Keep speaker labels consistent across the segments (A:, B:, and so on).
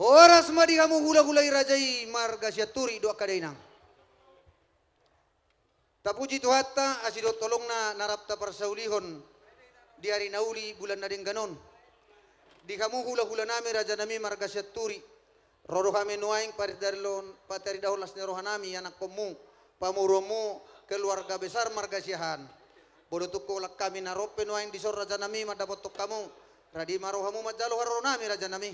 A: Oras madi kamu hula-hulai rajai marga siaturi doa kadainang. Tapuji tuhatta asido tolong na narapta parsaulihon di hari nauli bulan nading ganon. Di kamu hula-hula nami raja nami marga siaturi. Rodo kami nuaing patari dahon las nerohan nami anak komu pamuromu keluarga besar marga siahan. Bodo tukolak kami narope nuaing disor raja nami madapotok kamu. Radi marohamu majalo haro nami raja nami.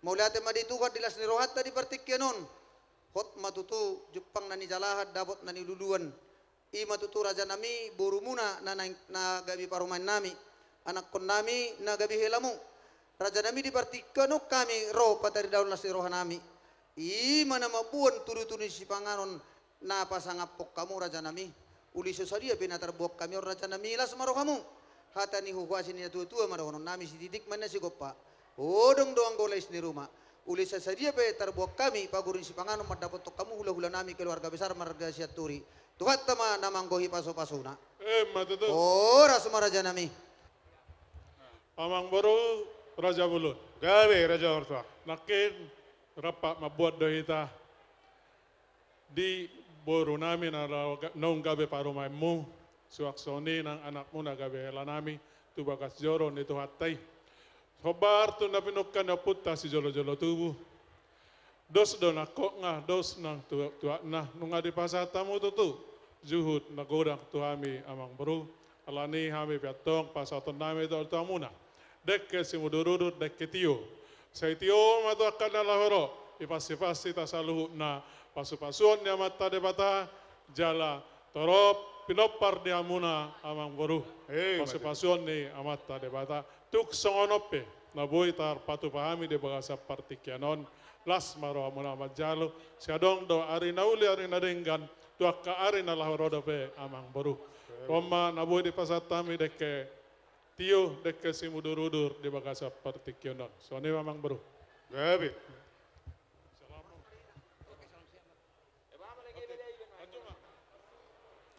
A: Mauliate madituhat di las nerohat tadi partikyanon. Hot matutu Jepang nani jalahat dapot nani luluan. I matutu raja nami burumuna na gabi parumain nami. Anak kon nami na gabi helamu. Raja nami dipartikano kami roh patari daun las nerohan nami. I mana mabuan turu-turu si panganon na pasangapok kamu raja nami. Uli sesadia pinatar buak kami raja nami las maroh kamu. Hata ni hukuasin ni tua-tua marohonon nami si titik mana si gopa. Odong doang golais ni rumah. Uli sasadia pe terbuat kami pagurin si panganom mendapat kamu hula-hula nami keluarga besar marga siaturi. Tuhat tama namanggohi paso-pasuna.
B: Matutu.
A: Oh rasu maraja nami.
B: Amang baru Raja Bulut. Gawe Raja Ortua. Nakin rapat mabuat dohita di boru nami na naung gabe parumaimu. Suaksoni ng anakmu na gabe hela nami. Tubakas joro nito hatay. Hobar tu na pinukkan na puta si jolo-jolo tubuh. Dos do na kok nga, dos nang tuak na. Nung adi pasatamu tutu. Juhud na godang tuhami amang baru. Alani hami piatong pasaton nami to muna. Dekke si mudurudut dekke tiyo. Sa tiyo mato akan na lahoro. Ipasi-pasi tasaluhu na pasu-pasuan niya mata debata. Jala torop pinopar dia muna amang baru. Pasu-pasuan ni amata debata. Tuk songonope na boy tar patu pahami de bagasa partikyanon las maro amuna majalo siadong do ari nauli ari nadenggan tuak ka ari na lahorodo pe amang baru koma na boy de pasatami deke tio deke simudurudur de bagasa partikyanon so ne amang baru gabi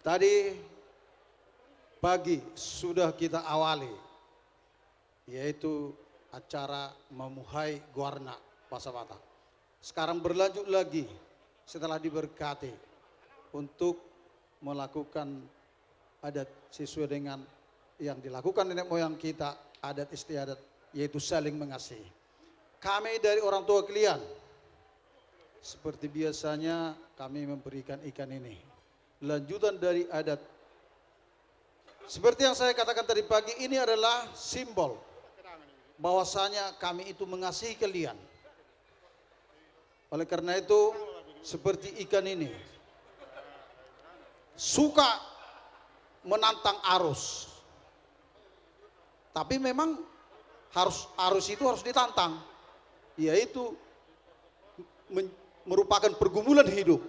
C: Tadi pagi sudah kita awali yaitu acara memuhai Guarna Pasabata. Sekarang berlanjut lagi setelah diberkati untuk melakukan adat sesuai dengan yang dilakukan nenek moyang kita, adat istiadat yaitu saling mengasihi. Kami dari orang tua kalian seperti biasanya kami memberikan ikan ini. Lanjutan dari adat seperti yang saya katakan tadi pagi, ini adalah simbol bahwasanya kami itu mengasihi kalian. Oleh karena itu seperti ikan ini suka menantang arus. Tapi memang arus itu harus ditantang. Yaitu merupakan pergumulan hidup.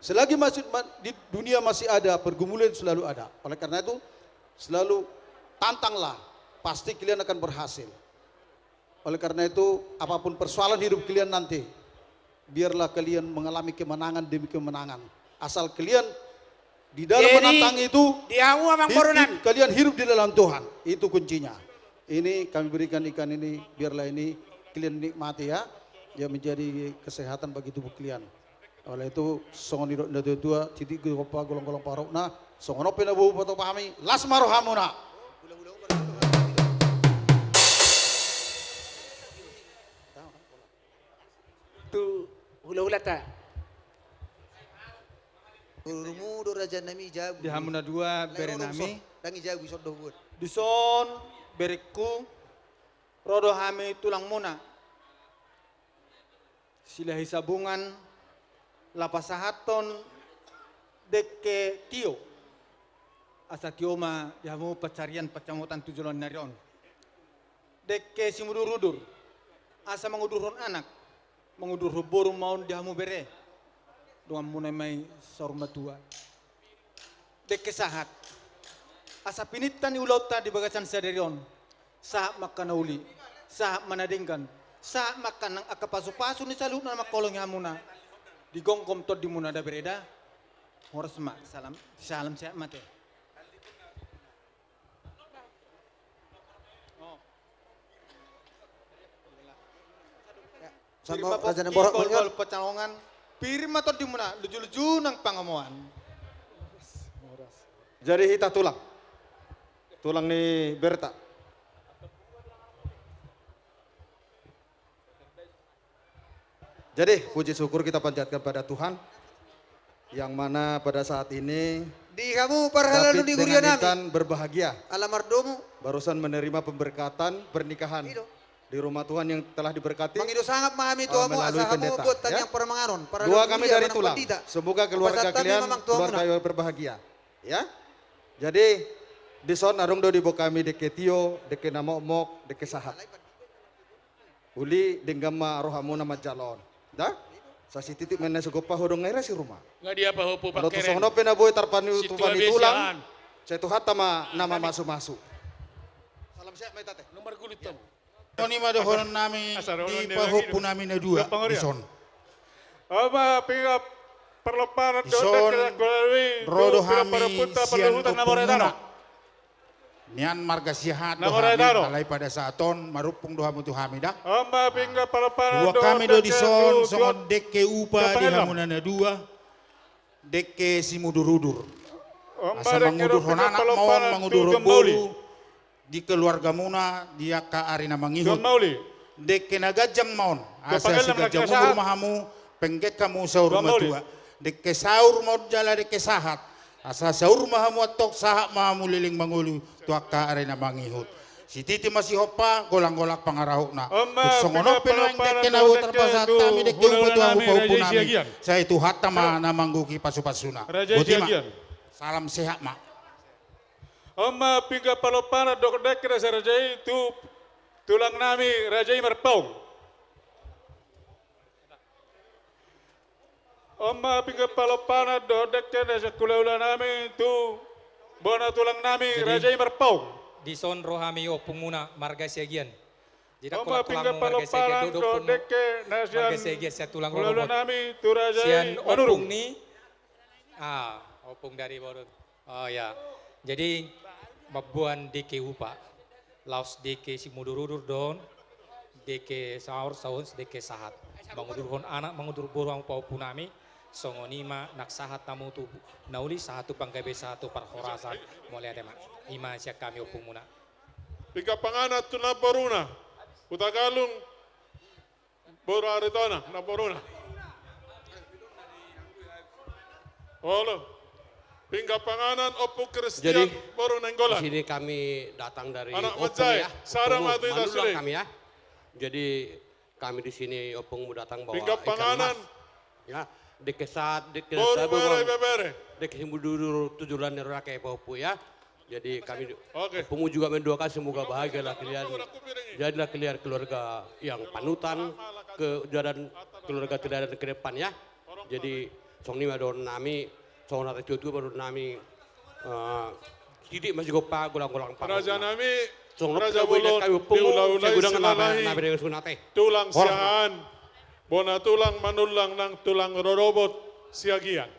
C: Selagi masih di dunia masih ada, pergumulan selalu ada. Oleh karena itu selalu tantanglah, pasti kalian akan berhasil. Oleh karena itu, apapun persoalan hidup kalian nanti, biarlah kalian mengalami kemenangan demi kemenangan. Asal kalian di dalam menantang itu, kalian hidup di dalam Tuhan. Itu kuncinya. Ini kami berikan ikan ini, biarlah ini kalian nikmati ya. Ya menjadi kesehatan bagi tubuh kalian. Oleh itu, songon hidup dari dua, titik golong-golong parokna, songon open abu foto pahami, las marohamuna.
A: Tu hula-hula ta. Urumu do raja nami jago.
D: Di hamuna dua bere nami.
A: Dangi jago isod do buat.
D: Duson bereku rodo hami tulang muna. Sila hisabungan lapasahaton deke tio. Asa tio ma yamu pacarian pacamutan tujuan narion. Deke simudur-udur. Asa mengudurun anak. Mengudur borong maun dihamu bere dengan munai mai sorma tua dek kesahat asa pinitan ulauta di bagasan saderion sah makan uli sah manadengkan sah makan nang akapasu-pasu ni salu na makolong hamuna di gongkom tod di muna da bereda horas mak salam saya mate
A: Sama
D: Pirma
A: Raja
D: Pokki,
A: Borok
D: Bol
A: Bol.
D: Pecanongan, Pirma to di muna, luju-luju nang pangamuan.
C: Jadi hita tulang. Tulang ni Berta. Jadi puji syukur kita panjatkan pada Tuhan yang mana pada saat ini
A: Di kamu parhalan
C: David
A: di
C: dengan
A: guria nami.
C: Intan berbahagia
A: Alamardomu.
C: barusan menerima pemberkatan pernikahan
A: Ido.
C: di rumah Tuhan yang telah diberkati.
A: Mangido sangat memahami tuamu
C: melalui
A: asa kamu
C: pendeta,
A: buat
C: ya.
A: yang pernah mengaron. Para
C: Doa
A: leluhur
C: kami
A: dia
C: dari
A: menang
C: tulang.
A: pandita.
C: Semoga keluarga
A: Pasat kami
C: kalian
A: memang tuamu
C: keluarga
A: nak.
C: yang berbahagia. Ya. Jadi di son arung do di bo kami deke tio, deke nama omok, deke sahat. Uli denggama rohamu nama jalon. Dah? Sasi titik mena segopa hodong ngaira si rumah.
B: Nggak dia pahupu
C: Kalau
B: pakeren.
C: tusono pena boy tarpani
B: Situ
C: tupani
B: abis
C: tulang.
B: yan.
C: Saya tuh hatama nama masuk-masuk. Salam sehat mai tate.
B: Nomor kulit tom.
E: Oni madohoron nami
B: Asar,
E: di
B: orang
E: pahupu
B: dia
E: nami na dua
B: Gampang rin.
E: ison.
B: Ama pinga perloparan
E: Ison rodo hami sian
B: namoretano.
E: opumuna. Nian marga sihat do
B: Namoretano.
E: hami alai pada saaton marupung do hamu tu hami dah.
B: Ama pinga perloparan
E: Dua kami do di son songon
B: dek.
E: dekke upa di
B: Gampang
E: hamuna na dua. Dekke si mudur-udur.
B: Ama
E: Asa mangudur honanak maon mangudur boru di keluarga muna dia ka arina
B: John
E: mangihut.
B: Mauli.
E: Dek kena gajang maun asa
B: Kapagel
E: si
B: naman
E: gajang
B: nagkasahat.
E: umur mahamu penggek kamu sahur
B: John Mauli.
E: matua dek ke sahur mau jala dek ke sahat asa sahur mahamu atok sahak mahamu liling mangulu tuak ka arena mangihut si titi masih hopa golang-golak pangarahukna
B: Amma,
E: songono
B: pinapalapala
E: peno dek ke
B: daw
E: nawu
B: dek
E: terpasat
B: du
E: kami dek ke
B: hulalan
E: upa tuang
B: namin,
E: upa
B: Raja
E: nami
B: Siagian.
E: saya itu hatama na mangguki pasu-pasuna
B: Raja
E: Buti, Ma.
B: Siagian.
E: salam sehat mak
B: Ama pinga perloparan dek sa rajai tu tulang nami rajai merpaung. Amma pinga palopana dodek kena sa kulaulan nami tu bona tulang nami
F: Jadi-
B: rajai merpaung.
F: Di son rohami opung muna marga segian. Jika
B: Amma
F: kolak
B: pinga
F: tulang marga segian
B: paloparan
F: duduk pun
B: dodek na sian
F: marga segian saya tulang
B: kulaulan
F: robot.
B: nami tu rajai
F: Sian
B: manurung.
F: opung ni, opung dari bodoh. Oh ya, jadi mabuan deke upa, laos deke si mudurudur don, deke sahur sahun deke sahat. Mangudurhon anak mangudur borang pau punami. Songonima nak sahat tamu tu nauli satu panggabe satu parhorasan mulai ada mak ima siak kami opung muna.
B: Pinga panganat tu na poruna. Utagalung boru aritona na poruna. Olo. Pinga panganan opo Kristian
G: Jadi,
B: boru
G: Di
B: nenggolan.
G: sini kami datang dari
B: Anak
G: Opung
B: Majai,
G: ya.
B: sarang
G: Opung
B: atu ita
G: Manulang
B: sule.
G: kami ya. Jadi kami di sini Opung datang bawa
B: Pinga
G: ikan
B: panganan.
G: mas. Ya, dekesat,
B: Boru bere bebere.
G: dekesimbudur tujulan neraka Papu ya. Jadi kami
B: Oke.
G: Opung juga mendoakan semoga bahagialah kalian. Jadilah kalian keluarga yang panutan ke jalan keluarga keluarga ke depan ya. Jadi song ni madon nami song nate cutu baru nami sidik masih gopa gulang-gulang
B: Raja nami
G: Song
B: Raja Bulon diulah-ulai silalahi tulang siaan bona tulang manulang nang tulang rorobot siagian.